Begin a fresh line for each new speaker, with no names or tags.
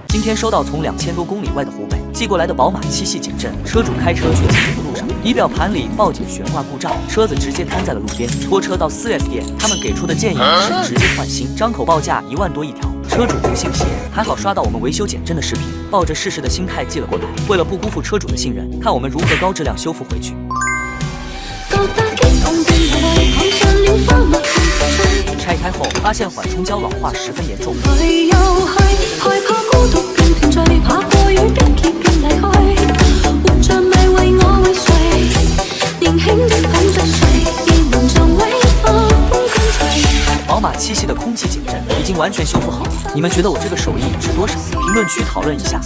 今天收到从2000多公里外的湖北寄过来的宝马7系减震，车主开车去检测路上，仪表盘里报警悬挂故障，车子直接瘫在了路边。拖车到 4S 店，他们给出的建议是直接换新，张口报价1万多一条。车主不信邪，还好刷到我们维修减震的视频，抱着试试的心态寄了过来。为了不辜负车主的信任，看我们如何高质量修复回去。拆开后发现缓冲胶老化十分严重。宝马7系的空气减震已经完全修复好了，你们觉得我这个手艺值多少？评论区讨论一下。